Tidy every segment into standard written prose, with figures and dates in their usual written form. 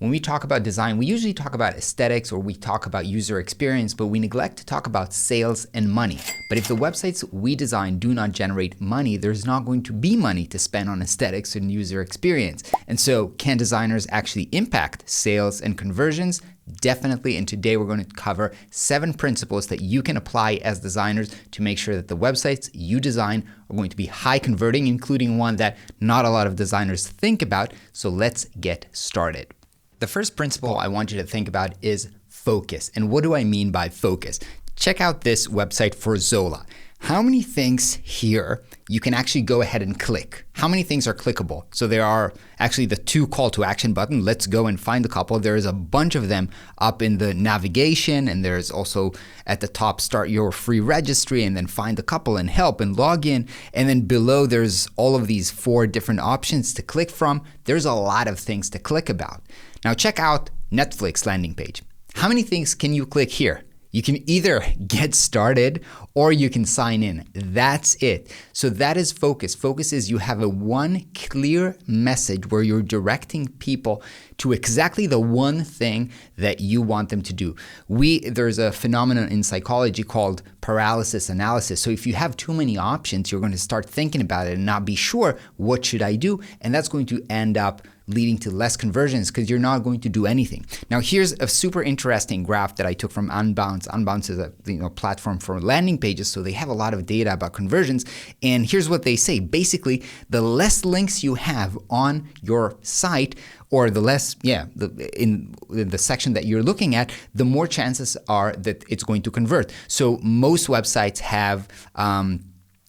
when we talk about design, we usually talk about aesthetics or we talk about user experience, but we neglect to talk about sales and money. But if the websites we design do not generate money, there's not going to be money to spend on aesthetics and user experience. And so can designers actually impact sales and conversions? Definitely, and today we're going to cover 7 principles that you can apply as designers to make sure that the websites you design are going to be high converting, including one that not a lot of designers think about. So let's get started. The first principle I want you to think about is focus. And what do I mean by focus? Check out this website for Zola. How many things here you can actually go ahead and click? How many things are clickable? So there are actually the 2 call to action button. Let's go and find a couple. There's a bunch of them up in the navigation, and there's also at the top, start your free registry, and then find a couple and help and log in. And then below, there's all of these 4 different options to click from. There's a lot of things to click about. Now check out Netflix landing page. How many things can you click here? You can either get started or you can sign in. That's it. So that is focus. Focus is you have a one clear message where you're directing people to exactly the one thing that you want them to do. There's a phenomenon in psychology called paralysis analysis. So if you have too many options, you're going to start thinking about it and not be sure, what should I do? And that's going to end up leading to less conversions because you're not going to do anything. Now here's a super interesting graph that I took from Unbounce. Unbounce is a platform for landing pages, so they have a lot of data about conversions. And here's what they say. Basically, the less links you have on your site, or the less, in the section that you're looking at, the more chances are that it's going to convert. So most websites have, on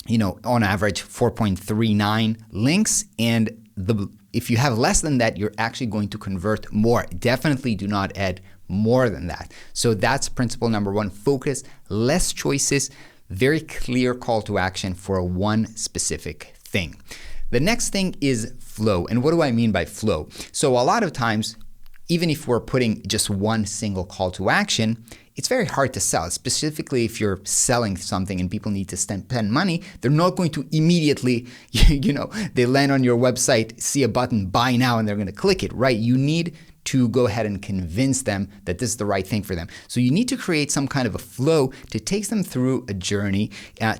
average 4.39 links, and if you have less than that, you're actually going to convert more. Definitely do not add more than that. So that's principle number 1, focus, less choices, very clear call to action for one specific thing. The next thing is flow. And what do I mean by flow? So a lot of times, even if we're putting just one single call to action, it's very hard to sell, specifically if you're selling something and people need to spend money. They're not going to immediately, they land on your website, see a button, buy now, and they're going to click it, right? You need to go ahead and convince them that this is the right thing for them. So you need to create some kind of a flow to take them through a journey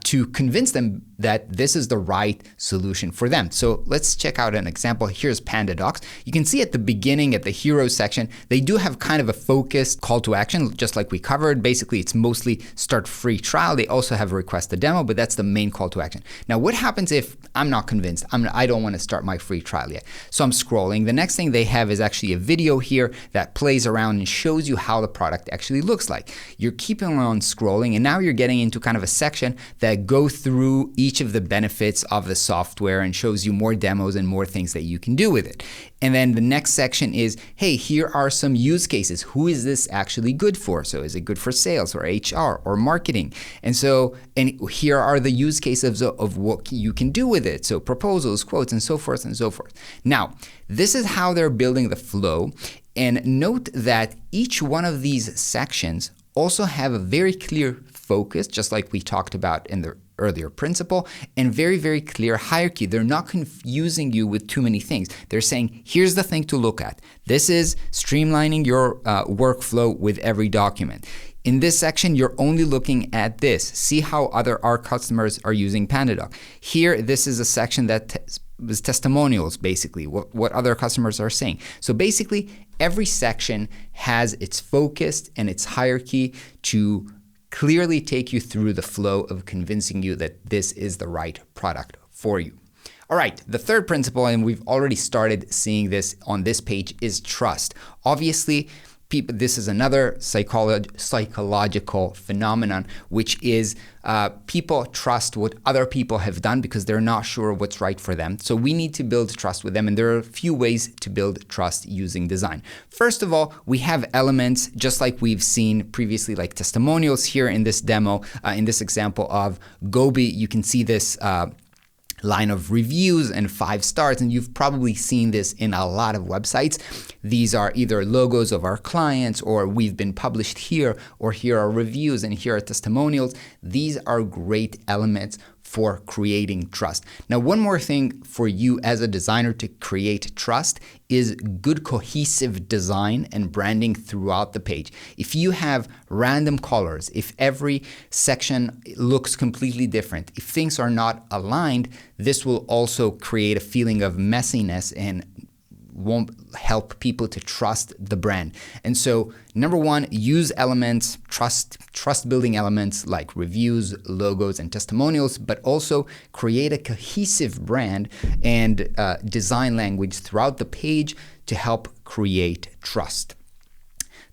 to convince them that this is the right solution for them. So let's check out an example. Here's PandaDocs. You can see at the beginning, at the hero section, they do have kind of a focused call to action, just like we covered. Basically, it's mostly start free trial. They also have request a demo, but that's the main call to action. Now, what happens if I'm not convinced? I don't want to start my free trial yet. So I'm scrolling. The next thing they have is actually a video here that plays around and shows you how the product actually looks like. You're keeping on scrolling, and now you're getting into kind of a section that go through each of the benefits of the software and shows you more demos and more things that you can do with it. And then the next section is, hey, here are some use cases. Who is this actually good for? So is it good for sales or HR or marketing? And here are the use cases of what you can do with it. So proposals, quotes, and so forth and so forth. Now, this is how they're building the flow. And note that each one of these sections also have a very clear focus, just like we talked about in the earlier principle, and very, very clear hierarchy. They're not confusing you with too many things. They're saying, here's the thing to look at. This is streamlining your workflow with every document. In this section, you're only looking at this. See how our customers are using PandaDoc. Here, this is a section that was testimonials, basically, what other customers are saying. So basically, every section has its focus and its hierarchy to clearly take you through the flow of convincing you that this is the right product for you. All right, the third principle, and we've already started seeing this on this page, is trust. Obviously, this is another psychological phenomenon, which is people trust what other people have done because they're not sure what's right for them. So we need to build trust with them, and there are a few ways to build trust using design. First of all, we have elements just like we've seen previously, like testimonials here in this demo, in this example of Gobi. You can see this line of reviews and 5 stars, and you've probably seen this in a lot of websites. These are either logos of our clients, or we've been published here, or here are reviews and here are testimonials. These are great elements for creating trust. Now, one more thing for you as a designer to create trust is good cohesive design and branding throughout the page. If you have random colors, if every section looks completely different, if things are not aligned, this will also create a feeling of messiness and won't help people to trust the brand. And so, number one, use elements, trust building elements like reviews, logos, and testimonials, but also create a cohesive brand and design language throughout the page to help create trust.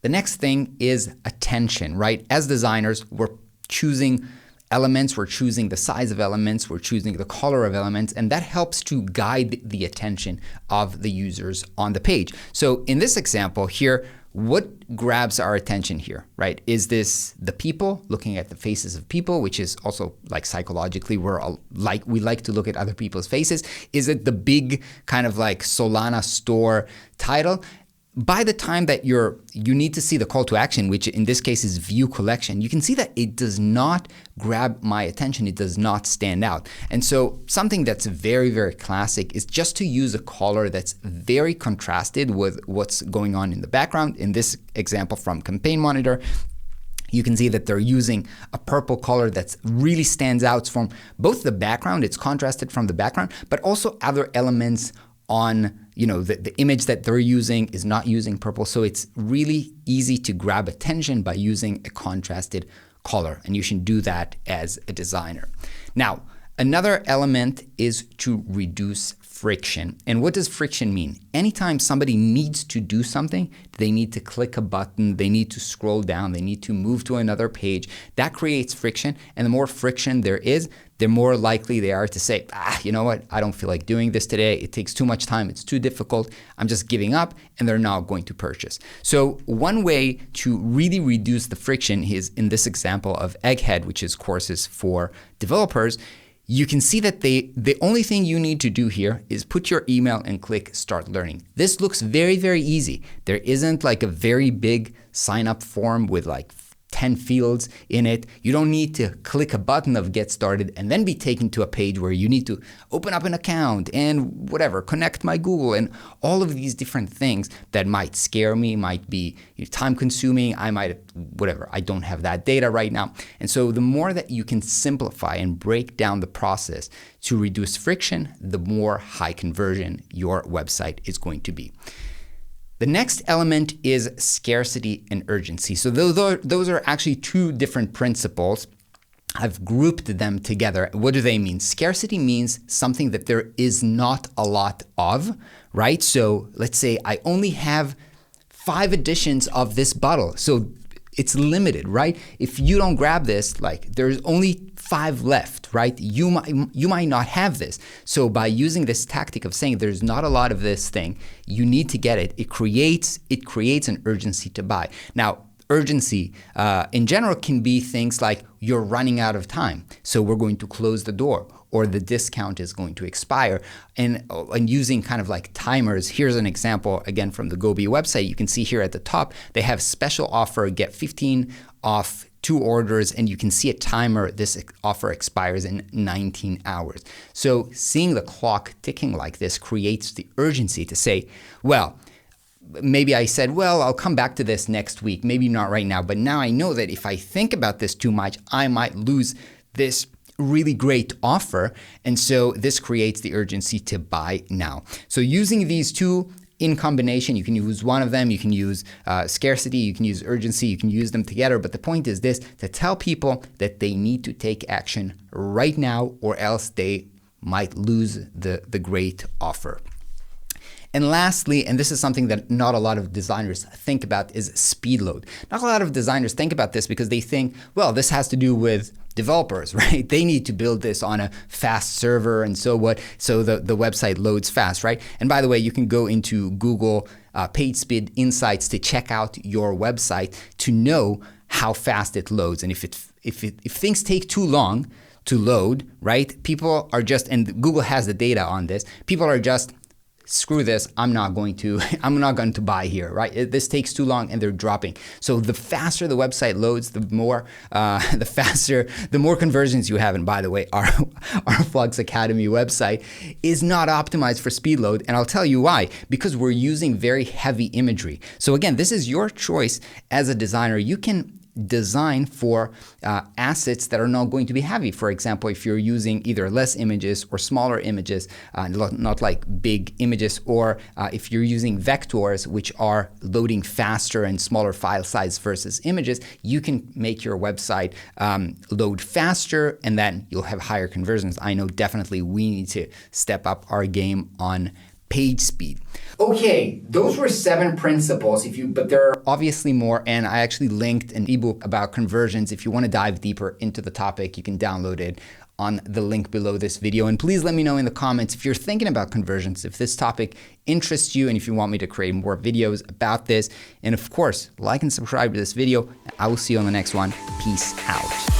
The next thing is attention, right? As designers, we're choosing elements, we're choosing the size of elements, we're choosing the color of elements, and that helps to guide the attention of the users on the page. So in this example here, what grabs our attention here, right? Is this the people, looking at the faces of people, which is also like psychologically, we like to look at other people's faces. Is it the big kind of like Solana store title? By the time that you need to see the call to action, which in this case is view collection, you can see that it does not grab my attention. It does not stand out. And so something that's very, very classic is just to use a color that's very contrasted with what's going on in the background. In this example from Campaign Monitor, you can see that they're using a purple color that really stands out from both the background, it's contrasted from the background, but also other elements on, the image that they're using is not using purple. So it's really easy to grab attention by using a contrasted color, and you should do that as a designer. Now, another element is to reduce friction. And what does friction mean? Anytime somebody needs to do something, they need to click a button, they need to scroll down, they need to move to another page. That creates friction. And the more friction there is, the more likely they are to say, you know what? I don't feel like doing this today. It takes too much time. It's too difficult. I'm just giving up, and they're not going to purchase. So one way to really reduce the friction is in this example of Egghead, which is courses for developers. You can see that the only thing you need to do here is put your email and click Start Learning. This looks very, very easy. There isn't like a very big sign up form with like 10 fields in it. You don't need to click a button of Get Started and then be taken to a page where you need to open up an account and connect my Google and all of these different things that might scare me, might be time consuming. I don't have that data right now. And so the more that you can simplify and break down the process to reduce friction, the more high conversion your website is going to be. The next element is scarcity and urgency. So those are actually two different principles. I've grouped them together. What do they mean? Scarcity means something that there is not a lot of, right? So let's say I only have 5 editions of this bottle. So it's limited, right? If you don't grab this, there's only 5 left, right? You might not have this. So by using this tactic of saying there's not a lot of this thing, you need to get it. It creates an urgency to buy. Now, urgency in general can be things like you're running out of time, so we're going to close the door, or the discount is going to expire. And using kind of like timers, here's an example again from the Gobi website. You can see here at the top, they have special offer, get 15 off 2 orders, and you can see a timer. This offer expires in 19 hours. So seeing the clock ticking like this creates the urgency to say, well, maybe I said, I'll come back to this next week, maybe not right now, but now I know that if I think about this too much, I might lose this really great offer. And so this creates the urgency to buy now. So using these two in combination, you can use one of them, you can use scarcity, you can use urgency, you can use them together. But the point is this, to tell people that they need to take action right now, or else they might lose the great offer. And lastly, and this is something that not a lot of designers think about, is speed load. Not a lot of designers think about this because they think, this has to do with developers, right? They need to build this on a fast server and so the website loads fast, right? And by the way, you can go into Google PageSpeed Insights to check out your website to know how fast it loads. And if things take too long to load, right? People are just, and Google has the data on this, people are just screw this, I'm not going to buy here, right? This takes too long and they're dropping. So the faster the website loads, the more conversions you have. And by the way, our Flux Academy website is not optimized for speed load. And I'll tell you why, because we're using very heavy imagery. So again, this is your choice as a designer. You can design for assets that are not going to be heavy. For example, if you're using either less images or smaller images, not like big images, or if you're using vectors, which are loading faster and smaller file size versus images, you can make your website load faster, and then you'll have higher conversions. I know definitely we need to step up our game on page speed. Okay, those were 7 principles, but there are obviously more, and I actually linked an ebook about conversions. If you want to dive deeper into the topic, you can download it on the link below this video. And please let me know in the comments if you're thinking about conversions, if this topic interests you, and if you want me to create more videos about this. And of course, like and subscribe to this video. I will see you on the next one. Peace out.